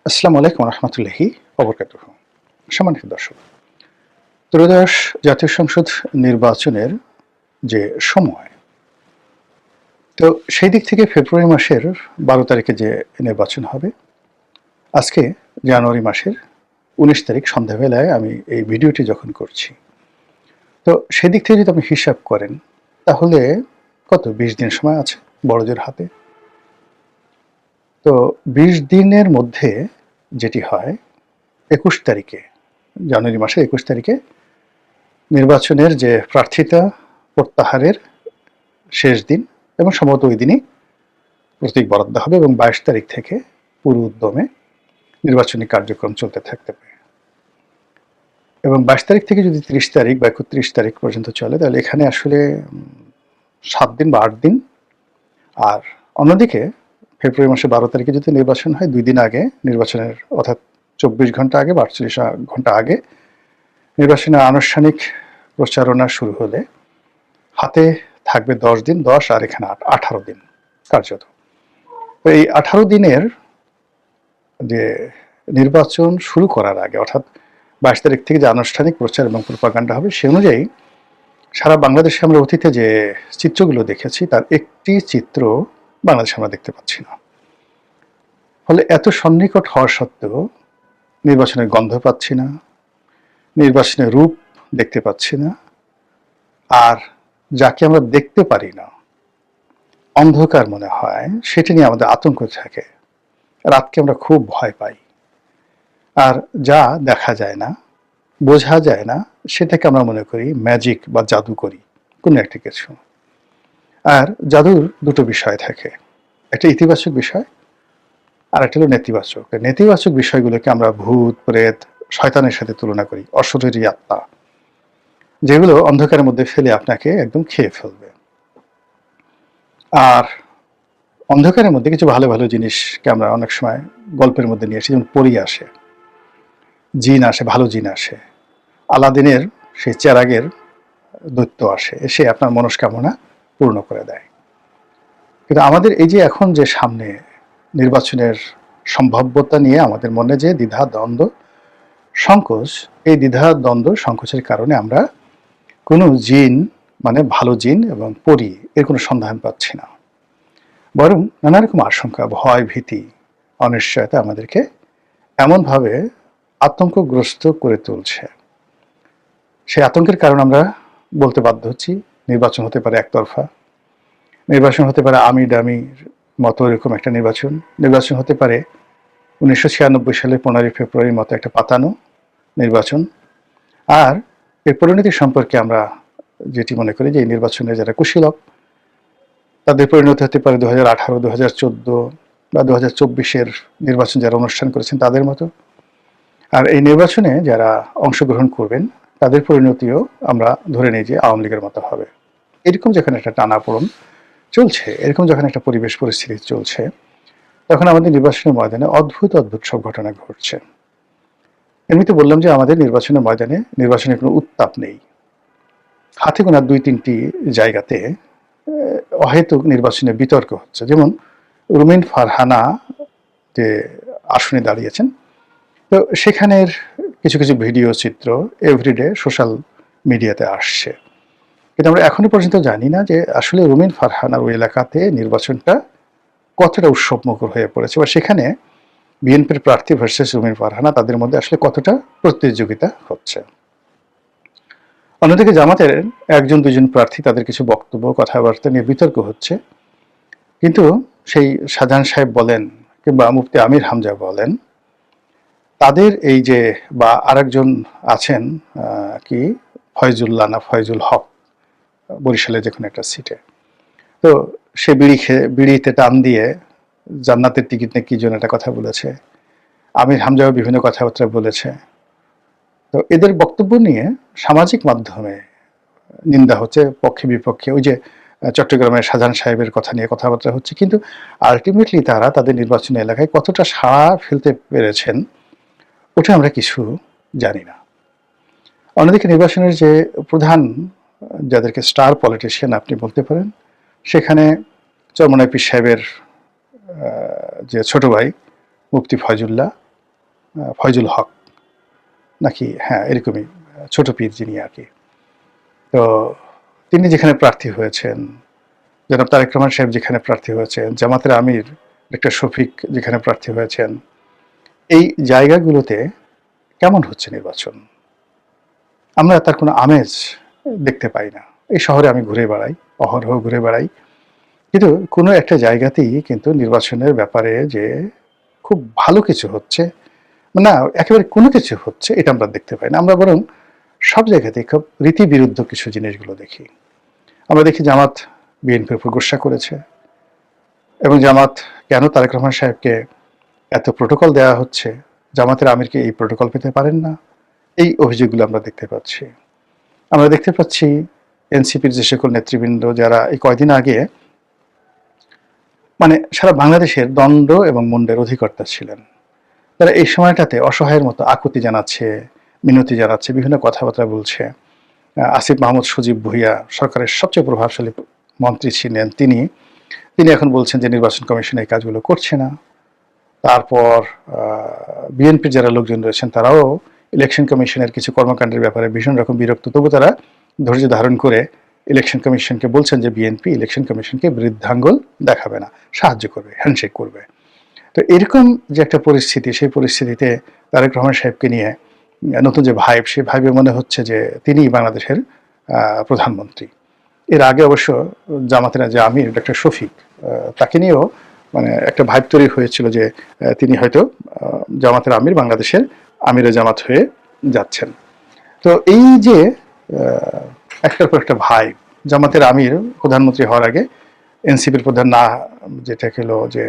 আসসালামু আলাইকুম রহমতুল্লাহি ওবরকাতুহ। সম্মানিত দর্শক, ত্রয়োদশ জাতীয় সংসদ নির্বাচনের যে সময়, তো সেই দিক থেকে ফেব্রুয়ারি মাসের 12 তারিখে যে নির্বাচন হবে, আজকে জানুয়ারি মাসের 19 তারিখ সন্ধ্যাবেলায় আমি এই ভিডিওটি যখন করছি, তো সেদিক থেকে যদি আপনি হিসাব করেন তাহলে কত 20 দিন সময় আছে বড়জোর হাতে। তো 20 দিনের মধ্যে যেটি হয় 21 তারিখে, জানুয়ারি মাসের 21 তারিখে নির্বাচনের যে প্রার্থিতা প্রত্যাহারের শেষ দিন এবং সম্ভবত ওই দিনই প্রতীক বরাদ্দ হবে এবং 22 তারিখ থেকে পুরো উদ্যমে নির্বাচনী কার্যক্রম চলতে থাকতে পারে এবং 22 তারিখ থেকে যদি 30 তারিখ বা 31 তারিখ পর্যন্ত চলে তাহলে এখানে আসলে 7 দিন বা 8 দিন। আর অন্যদিকে ফেব্রুয়ারি মাসের 12 তারিখে যদি নির্বাচন হয় 2 দিন আগে নির্বাচনের, অর্থাৎ 24 ঘন্টা আগে বা 48 ঘন্টা আগে নির্বাচনের আনুষ্ঠানিক প্রচারণা শুরু হলে হাতে থাকবে 10 দিন, 10 আর এখানে 18 দিন কার্যত। তো এই 18 দিনের যে নির্বাচন শুরু করার আগে, অর্থাৎ 22 তারিখ থেকে যে আনুষ্ঠানিক প্রচার এবং প্রোপাগান্ডা হবে, সে অনুযায়ী সারা বাংলাদেশে আমরা অতীতে যে চিত্রগুলো দেখেছি তার একটি চিত্র বাংলাদেশে আমরা দেখতে পাচ্ছি না। ফলে এত সন্নিকট হওয়া সত্ত্বেও নির্বাচনের গন্ধ পাচ্ছি না, নির্বাচনের রূপ দেখতে পাচ্ছি না, আর যাকে আমরা দেখতে পারি না, অন্ধকার মনে হয়, সেটা নিয়ে আমাদের আতঙ্ক থাকে। রাতকে আমরা খুব ভয় পাই, আর যা দেখা যায় না, বোঝা যায় না, সেটাকে আমরা মনে করি ম্যাজিক বা জাদু করি কোনো একটা কিছু। আর জাদুর দুটো বিষয় থাকে, একটা ইতিবাচক বিষয় আর একটা হলো নেতিবাচক। নেতিবাচক বিষয়গুলোকে আমরা ভূত, প্রেত, শয়তানের সাথে তুলনা করি, অশরীরী আত্মা, যেগুলো অন্ধকারের মধ্যে ফেলে আপনাকে একদম খেয়ে ফেলবে। আর অন্ধকারের মধ্যে কিছু ভালো ভালো জিনিসকে আমরা অনেক সময় গল্পের মধ্যে নিয়ে আসি, যেমন পরী আসে, জিন আসে, ভালো জিন আসে, আলাদিনের সেই চেরাগের দৈত্য আসে, এসে আপনার মনস্কামনা পূর্ণ করে দেয়। কিন্তু আমাদের এই যে এখন যে সামনে নির্বাচনের সম্ভাব্যতা নিয়ে আমাদের মনে যে দ্বিধা দ্বন্দ্ব সংকোচ, এই দ্বিধা দ্বন্দ্ব সংকোচের কারণে আমরা কোনো জিন, মানে ভালো জিন এবং পরী, এর কোনো সন্ধান পাচ্ছি না। বরং নানা রকম আশঙ্কা, ভয়, ভীতি, অনিশ্চয়তা আমাদেরকে এমনভাবে আতঙ্কগ্রস্ত করে তুলছে। সেই আতঙ্কের কারণ আমরা বলতে বাধ্য হচ্ছি, নির্বাচন হতে পারে একতরফা, নির্বাচন হতে পারে আমি ডামির মতো এরকম একটা নির্বাচন, নির্বাচন হতে পারে 1996 সালের 15 ফেব্রুয়ারির মতো একটা পাতানো নির্বাচন। আর এর পরিণতি সম্পর্কে আমরা যেটি মনে করি যে এই নির্বাচনে যারা কুশীলব, তাদের পরিণতি হতে পারে 2018, 2014 বা 2024-এর নির্বাচন যারা অনুষ্ঠান করেছেন তাদের মতো। আর এই নির্বাচনে যারা অংশগ্রহণ করবেন তাদের পরিণতিও আমরা ধরে নিই যে আওয়ামী লীগের মতো হবে। এরকম যখন একটা টানাপোড়েন চলছে, এরকম যখন একটা পরিবেশ পরিস্থিতি চলছে, তখন আমাদের নির্বাচনের ময়দানে অদ্ভুত অদ্ভুত সব ঘটনা ঘটছে। এমনিতে বললাম যে আমাদের নির্বাচনের ময়দানে নির্বাচনের কোনো উত্তাপ নেই। হাতে গোনা 2-3টি জায়গাতে অহেতুক নির্বাচনে বিতর্ক হচ্ছে, যেমন রুমিন ফারহানা যে আসনে দাঁড়িয়েছেন, তো সেখানের কিছু কিছু ভিডিও চিত্র এভরিডে সোশ্যাল মিডিয়াতে আসছে, কিন্তু আমরা এখনো পর্যন্ত জানি না যে আসলে রুমিন ফারহানার ওই এলাকাতে নির্বাচনটা কতটা উৎসবমুখর হয়ে পড়েছে, বা সেখানে বিএনপির প্রার্থী ভার্সেস রুমিন ফারহানা, তাদের মধ্যে আসলে কতটা প্রতিযোগিতা হচ্ছে। অন্যদিকে জামাতের 1-2জন প্রার্থী, তাদের কিছু বক্তব্য, কথাবার্তা নিয়ে বিতর্ক হচ্ছে, কিন্তু সেই শাহজাহান সাহেব বলেন কিংবা মুফতি আমির হামজা বলেন, তাদের এই যে, বা আরেকজন আছেন কি ফয়জুল্লাহ না ফয়জুল হক, বরিশালের যে কোনো একটা সিটে, তো সে বিড়িতে টান দিয়ে জান্নাতের টিকিট নিয়ে কি জন্য একটা কথা বলেছে, আমির হামজাও বিভিন্ন কথাবার্তা বলেছে। তো এদের বক্তব্য নিয়ে সামাজিক মাধ্যমে নিন্দা হচ্ছে, পক্ষে বিপক্ষে। ওই যে চট্টগ্রামের শাহজাহান সাহেবের কথা নিয়ে কথাবার্তা হচ্ছে, কিন্তু আলটিমেটলি তারা তাদের নির্বাচনী এলাকায় কতটা সাড়া ফেলতে পেরেছেন ওটা আমরা কিছু জানি না। অন্যদিকে নির্বাচনের যে প্রধান, যাদেরকে স্টার পলিটিশিয়ান আপনি বলতে পারেন, সেখানে চরমোনাই পীর সাহেবের যে ছোট ভাই মুফতি ফয়জুল্লাহ, ফয়জুল হক নাকি, হ্যাঁ এরকমই, ছোট পীর যিনি আর কি। তো তিনি যেখানে প্রার্থী হয়েছেন, জনাব তারেক রহমান সাহেব যেখানে প্রার্থী হয়েছেন, জামাতের আমির ডক্টর শফিক যেখানে প্রার্থী হয়েছেন, এই জায়গাগুলোতে কেমন হচ্ছে নির্বাচন? আমরা তার কোনো আমেজ দেখতে পাই না। এই শহরে আমি ঘুরে বেড়াই, অহরহ ঘুরে বেড়াই, কিন্তু কোনো একটা জায়গাতেই কিন্তু নির্বাচনের ব্যাপারে যে খুব ভালো কিছু হচ্ছে, না একেবারে কোনো কিছু হচ্ছে, এটা আমরা দেখতে পাই না। আমরা বরং সব জায়গাতেই খুব রীতিবিরুদ্ধ কিছু জিনিসগুলো দেখি। আমরা দেখি জামাত বিএনপির উপর গোস্বা করেছে, এবং জামাত কেন তারেক রহমান সাহেবকে এত প্রোটোকল দেওয়া হচ্ছে, জামাতের আমিরকে এই প্রোটোকল পেতে পারেন না, এই অভিযোগগুলো আমরা দেখতে পাচ্ছি। আমরা দেখতে পাচ্ছি এনসিপির যে সকল নেতৃবৃন্দ যারা এই কয়দিন আগে মানে সারা বাংলাদেশের দণ্ড এবং মুন্ডের অধিকর্তা ছিলেন, তারা এই সময়টাতে অসহায়ের মতো আকুতি জানাচ্ছে, মিনতি জানাচ্ছে, বিভিন্ন কথাবার্তা বলছে। আসিফ মাহমুদ সজীব ভুইয়া সরকারের সবচেয়ে প্রভাবশালী মন্ত্রী ছিলেন, তিনি এখন বলছেন যে নির্বাচন কমিশন এই কাজগুলো করছে না। তারপর বিএনপির যারা লোকজন রয়েছেন তারাও ইলেকশন কমিশনের কিছু কর্মকাণ্ডের ব্যাপারে ভীষণ রকম বিরক্ত, তবু তারা ধৈর্য ধারণ করে ইলেকশন কমিশনকে বলছেন যে বিএনপি ইলেকশন কমিশনকে বৃদ্ধাঙ্গুল দেখাবে না, সাহায্য করবে, হ্যান্ডশেক করবে। তো এরকম যে একটা পরিস্থিতি, সেই পরিস্থিতিতে তারেক রহমান সাহেবকে নিয়ে নতুন যে ভাইব, সেই ভাইবে মনে হচ্ছে যে তিনি বাংলাদেশের প্রধানমন্ত্রী। এর আগে অবশ্য জামাতের যে আমির ডক্টর শফিক, তাকে নিয়েও মানে একটা ভাইব তৈরি হয়েছিল যে তিনি হয়তো জামাতের আমির, বাংলাদেশের আমিরে জামাত হয়ে যাচ্ছেন। তো এই যে একটার পর একটা ভাইব, জামাতের আমির প্রধানমন্ত্রী হওয়ার আগে এনসিপির প্রধান না, যেটা হলো যে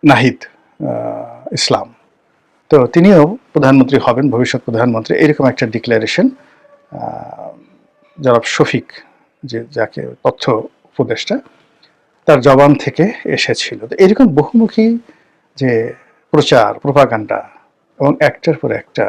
নাহিদ ইসলাম, তো তিনিও প্রধানমন্ত্রী হবেন, ভবিষ্যৎ প্রধানমন্ত্রী, এরকম একটা ডিক্লারেশন জনাব শফিক, যে যাকে তথ্য উপদেষ্টা, তার জবান থেকে এসেছিল। তো এরকম বহুমুখী যে প্রচার, প্রোপাগান্ডা এবং একটার পর একটা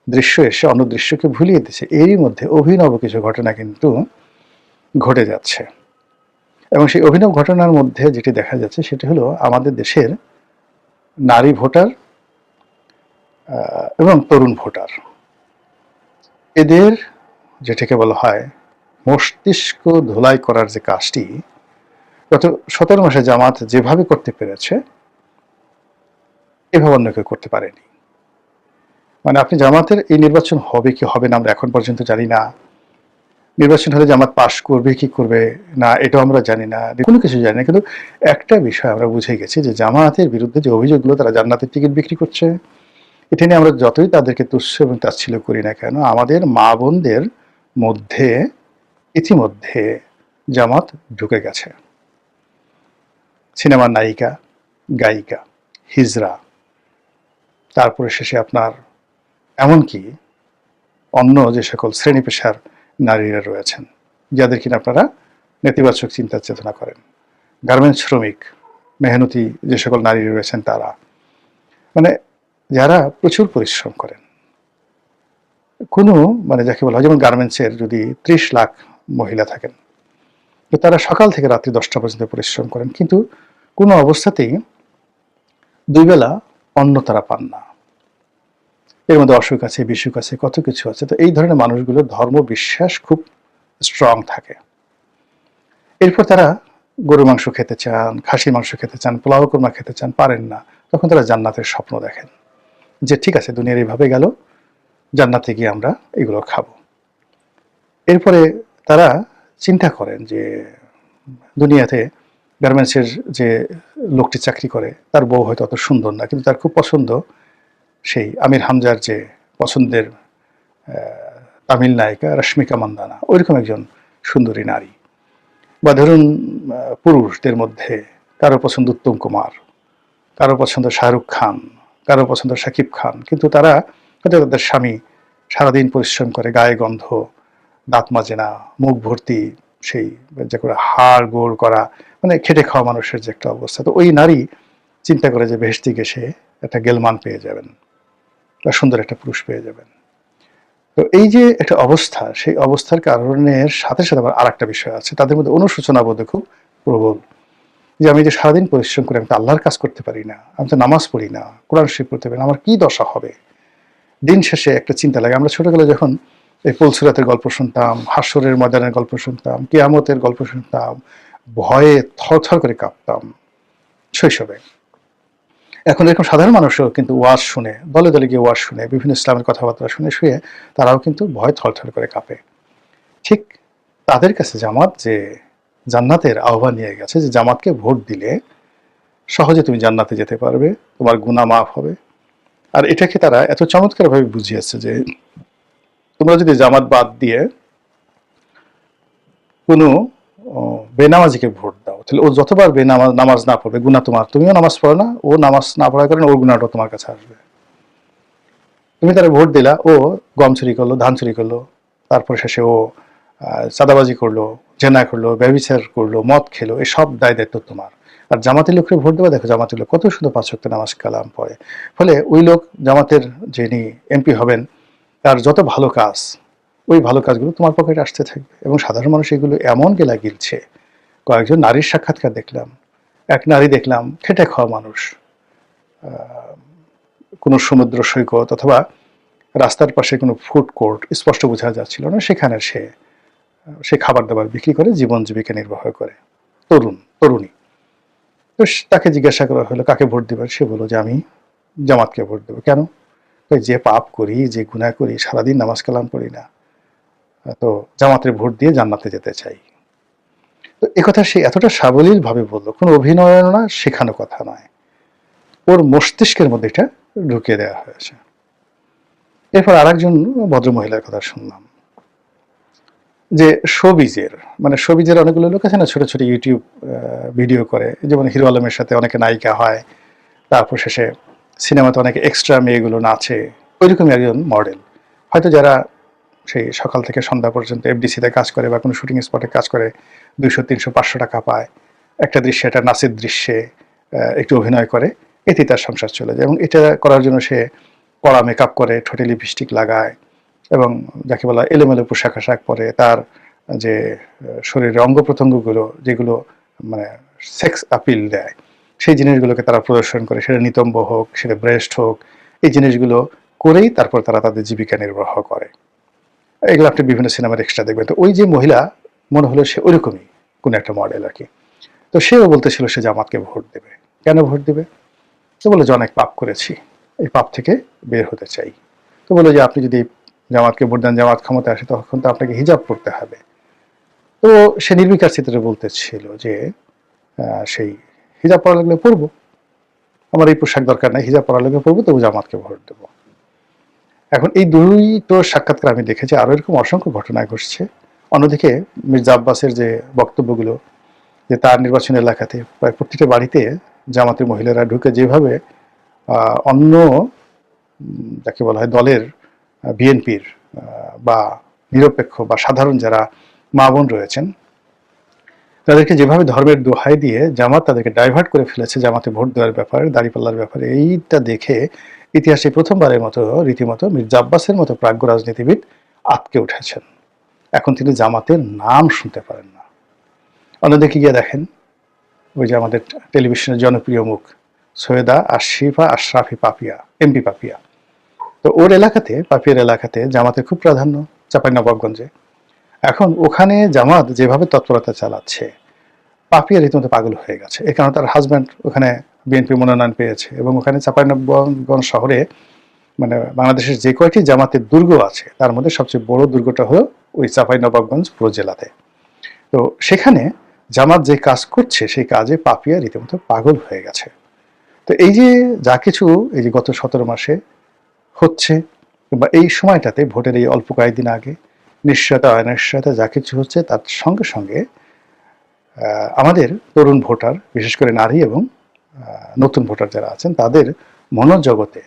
দৃশ্য এসে অন্য দৃশ্যকে ভুলিয়ে দিচ্ছে, এরই মধ্যে অভিনব কিছু ঘটনা কিন্তু ঘটে যাচ্ছে। এবং সেই অভিনব ঘটনার মধ্যে যেটি দেখা যাচ্ছে সেটি হলো আমাদের দেশের নারী ভোটার এবং তরুণ ভোটার, এদের যেটাকে বলা হয় মস্তিষ্ক ধোলাই করার যে কাজটি গত 17 মাসে জামাত যেভাবে করতে পেরেছে, এভাবে অন্য কেউ করতে পারেনি। মানে আপনি জামাতের এই নির্বাচন হবে কি হবে না আমরা এখন পর্যন্ত জানি না, নির্বাচন হলে জামাত পাশ করবে কি করবে না এটাও আমরা জানি না, কোনো কিছু জানি না, কিন্তু একটা বিষয় আমরা বুঝে গেছি যে জামাতের বিরুদ্ধে যে অভিযোগগুলো, তারা জান্নাতের টিকিট বিক্রি করছে, এটা নিয়ে আমরা যতই তাদেরকে তুচ্ছ এবং তাচ্ছিল্য করি না কেন, আমাদের মা বোনদের মধ্যে ইতিমধ্যে জামাত ঢুকে গেছে। সিনেমার নায়িকা, গায়িকা, হিজড়া, তারপরে শেষে আপনার এমনকি অন্য যে সকল শ্রেণী পেশার নারীরা রয়েছেন, যাদের কিনা আপনারা নেতিবাচক চিন্তা চেতনা করেন, গার্মেন্টস শ্রমিক, মেহনতি যে সকল নারী রয়েছেন, তারা মানে যারা প্রচুর পরিশ্রম করেন, কোনো মানে যাকে বলা হয়, যেমন গার্মেন্টসের যদি 30 লাখ মহিলা থাকেন, তো তারা সকাল থেকে রাত্রি 10টা পর্যন্ত পরিশ্রম করেন, কিন্তু কোনো অবস্থাতেই 2 বেলা অন্ন তারা পান না। এর মধ্যে অসুখ আছে, বিসুখ আছে, কত কিছু আছে। তো এই ধরনের মানুষগুলোর ধর্ম বিশ্বাস খুব স্ট্রং থাকে। এরপর তারা গরু মাংস খেতে চান, খাসি মাংস খেতে চান, পোলাও কোরমা খেতে চান, পারেন না। তখন তারা জান্নাতের স্বপ্ন দেখেন যে ঠিক আছে, দুনিয়ার এইভাবে গেল, জান্নাতে গিয়ে আমরা এগুলো খাবো। এরপরে তারা চিন্তা করেন যে দুনিয়াতে গার্মেন্টসের যে লোকটি চাকরি করে, তার বউ হয়তো অত সুন্দর না, কিন্তু তার খুব পছন্দ সেই আমির হামজার যে পছন্দের তামিল নায়িকা রশ্মিকা মান্দানা, ওইরকম একজন সুন্দরী নারী। বা ধরুন পুরুষদের মধ্যে কারো পছন্দ উত্তম কুমার, কারো পছন্দ শাহরুখ খান, কারো পছন্দ শাকিব খান, কিন্তু তারা হয়তো তাদের স্বামী সারাদিন পরিশ্রম করে, গায়ে গন্ধ, দাঁত মাজে না, মুখ ভর্তি সেই যে করে হাড় গোড় করা, মানে খেটে খাওয়া মানুষের যে একটা অবস্থা। তো ওই নারী চিন্তা করে যে বেহেশতে গিয়ে সে একটা গেলমান পেয়ে যাবেন বা সুন্দর একটা পুরুষ পেয়ে যাবেন। তো এই যে একটা অবস্থা, সেই অবস্থার কারণের সাথে সাথে আবার আর একটা বিষয় আছে, তাদের মধ্যে অনুশোচনা বোধ খুব প্রবল। যে আমি যে সারাদিন পরিশ্রম করে আমি তো আল্লাহর কাজ করতে পারি না, আমি তো নামাজ পড়ি না, কোরআন শরীফ পড়তে পারি না, আমার কি দশা হবে। দিন শেষে একটা চিন্তা লাগে। আমরা ছোটবেলায় যখন এই পুলসিরাতের গল্প শুনতাম, হাসরের ময়দানের গল্প শুনতাম, কিয়ামতের গল্প শুনতাম, ভয়ে থরথর করে কাঁপতাম শৈশবে। এখন এরকম সাধারণ মানুষও কিন্তু ওয়াজ শুনে, দলে দলে গিয়ে ওয়াজ শুনে, বিভিন্ন ইসলামের কথাবার্তা শুনে শুয়ে তারাও কিন্তু ভয় থরথর করে কাঁপে। ঠিক তাদের কাছে জামাত যে জান্নাতের আহ্বান নিয়ে গেছে, যে জামাতকে ভোট দিলে সহজে তুমি জান্নাতে যেতে পারবে, তোমার গুনাহ মাফ হবে। আর এটাকে তারা এত চমৎকারভাবে বুঝিয়েছে যে তোমরা যদি জামাত বাদ দিয়ে কোনো বেনামাজিকে ভোট দাও, তাহলে ও যতবার নামাজ না পড়বে গুনাহ তোমার, তুমিও নামাজ পড়ো না, ও নামাজ না পড়ার কারণে ওর গুনাহটা তোমার কাছে আসবে। তুমি তারা ভোট দিলা, ও গম চুরি করলো, ধান চুরি করলো, তারপরে শেষে ও চাঁদাবাজি করলো, জেনা করলো, ব্যভিচার করলো, মদ খেলো, এই সব দায় দায়িত্ব তোমার। আর জামাতের লোককে ভোট দেওয়া, দেখো জামাতের লোক কত সুন্দর 5 ওয়াক্ত নামাজ কালাম পড়ে। ফলে ওই লোক জামাতের যিনি এমপি হবেন তার যত ভালো কাজ, ওই ভালো কাজগুলো তোমার পকেটে আসতে থাকবে। এবং সাধারণ মানুষ এগুলো এমন গেলা গিলছে। কয়েকজন নারীর সাক্ষাৎকার দেখলাম, এক নারী দেখলাম খেটে খাওয়া মানুষ, কোনো সমুদ্র সৈকত অথবা রাস্তার পাশে কোনো ফুড কোর্ট স্পষ্ট বোঝা যাচ্ছিল না, সেখানে সে খাবার দাবার বিক্রি করে জীবন জীবিকা নির্বাহ করে, তরুণী। তো তাকে জিজ্ঞাসা করা হলো কাকে ভোট দিবে, সে বলল যে আমি জামাতকে ভোট দেবো। কেন? যে পাপ করি, যে গুনাহ করি, সারাদিন নামাজ কালাম পড়ি না, তো জামাতের ভোট দিয়ে জান্নাতে যেতে চাই। তো একথা সে এতটা সাবলীল ভাবে বললো, কোনো অভিনয় না, শেখানো কথা নয়, ওর মস্তিষ্কের মধ্যে এটা ঢুকিয়ে দেওয়া হয়েছে। এরপর আরেকজন ভদ্রমহিলার কথা শুনলাম, যে শোবিজের অনেকগুলো লোক আছে না, ছোট ছোট ইউটিউব ভিডিও করে, যেমন হিরো আলমের সাথে অনেকে নায়িকা হয়, তারপর শেষে সিনেমাতে অনেকে এক্সট্রা মেয়েগুলো নাচে, ওইরকমই একজন মডেল। হয়তো যারা সেই সকাল থেকে সন্ধ্যা পর্যন্ত এফডিসিতে কাজ করে বা কোনো শুটিং স্পটে কাজ করে 200, 300, 500 টাকা পায়, একটা দৃশ্যে, একটা নাচের দৃশ্যে একটু অভিনয় করে, এতে তার সংসার চলে যায়। এবং এটা করার জন্য সে কড়া মেকআপ করে, ঠোঁটে লিপস্টিক লাগায়, এবং যাকে বলা এলোমেলো পোশাক আশাক পরে, তার যে শরীরের অঙ্গ প্রত্যঙ্গগুলো যেগুলো মানে সেক্স আপিল দেয়, সেই জিনিসগুলোকে তারা প্রদর্শন করে, সেটা নিতম্ব হোক, সেটা ব্রেস্ট হোক, এই জিনিসগুলো করেই তারপর তারা তাদের জীবিকা নির্বাহ করে। এগুলো আপনি বিভিন্ন সিনেমার এক্সট্রা দেখবেন। তো ওই যে মহিলা, মনে হলো সে ওইরকমই কোনো একটা মডেল আর কি। তো সেও বলতেছিল সে জামাতকে ভোট দেবে। কেন ভোট দেবে? তো বলে যে অনেক পাপ করেছি, এই পাপ থেকে বের হতে চাই। তো বলে যে আপনি যদি জামাতকে ভোট দেন, জামাত ক্ষমতা আসে, তখন তো আপনাকে হিজাব পড়তে হবে। তো সে নির্বিকার চিত্রে বলতেছিল যে সেই হিজাব পড়া লাগলে পড়বো, আমার এই পোশাক দরকার নাই, হিজাব পড়া লাগলে পড়বো, তবু জামাতকে ভোট দেবো। এখন এই দুটো সাক্ষাৎকার আমি দেখেছি, আরো এরকম অসংখ্য ঘটনা ঘটছে। অন্যদিকে মির্জা আব্বাসের যে বক্তব্যগুলো, যে তার নির্বাচনী এলাকাতে প্রায় প্রত্যেকটা বাড়িতে জামাতের মহিলারা ঢুকে যেভাবে অন্য যাকে বলা হয় দলের, বিএনপির বা নিরপেক্ষ বা সাধারণ যারা মা বোন রয়েছেন, তাদেরকে যেভাবে ধর্মের দোহাই দিয়ে জামাত তাদেরকে ডাইভার্ট করে ফেলেছে জামাতে ভোট দেওয়ার ব্যাপারে, দাঁড়িপাল্লার ব্যাপারে, এইটা দেখে ইতিহাসে প্রথমবারের মতো রীতিমতো মির্জা আব্বাসের মতো প্রাজ্ঞ রাজনীতিবিদ আটকে উঠেছেন। এখন তিনি জামাতের নাম শুনতে পারেন না। অন্যদিকে গিয়ে দেখেন, ওই যে আমাদের টেলিভিশনের জনপ্রিয় মুখ সৈয়দা আশরিফা আশরাফি পাপিয়া, এমপি পাপিয়া, তো ওর এলাকাতে, পাপিয়ার এলাকাতে জামাতের খুব প্রাধান্য, চাঁপাইনবাবগঞ্জে। এখন ওখানে জামাত যেভাবে তৎপরতা চালাচ্ছে, পাপিয়া রীতিমতো পাগল হয়ে গেছে। এ কারণে তার হাজব্যান্ড ওখানে বিএনপি মনোনয়ন পেয়েছে, এবং ওখানে চাঁপাইনবাবগঞ্জ শহরে মানে বাংলাদেশের যে কয়টি জামাতের দুর্গ আছে তার মধ্যে সবচেয়ে বড় দুর্গটা হলো ওই চাঁপাইনবাবগঞ্জ উপজেলাতে। তো সেখানে জামাত যে কাজ করছে, সেই কাজে পাপিয়া রীতিমতো পাগল হয়ে গেছে। তো এই যে যা কিছু এই যে গত 17 মাসে হচ্ছে, বা এই সময়টাতে ভোটের এই অল্প কয়েকদিন আগে নিশ্চয়তা অনিশ্চয়তা যা কিছু হচ্ছে, তার সঙ্গে সঙ্গে আমাদের তরুণ ভোটার, বিশেষ করে নারী এবং নতুন ভোটার যারা আছেন, তাদের মনোজগতে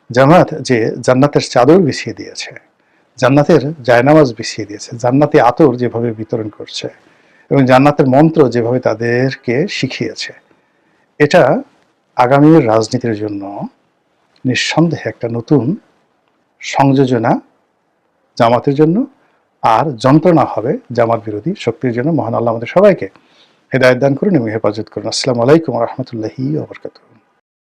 জামাত যে জান্নাতের চাদর বিছিয়ে দিয়েছে, জান্নাতের জায়নামাজ বিছিয়ে দিয়েছে, জান্নাতি আতর যেভাবে বিতরণ করছে, এবং জান্নাতের মন্ত্র যেভাবে তাদেরকে শিখিয়েছে, এটা আগামীর রাজনীতির জন্য নিঃসন্দেহে একটা নতুন সংযোজনা জামাতের জন্য, আর যন্ত্রণা হবে জামাত বিরোধী শক্তির জন্য। মহান আল্লাহ আমাদের সবাইকে হেদায়েত দান করুন এবং হেফাজত করুন। আসসালামু আলাইকুম ওয়া রাহমাতুল্লাহি ওয়া বারাকাতুহু।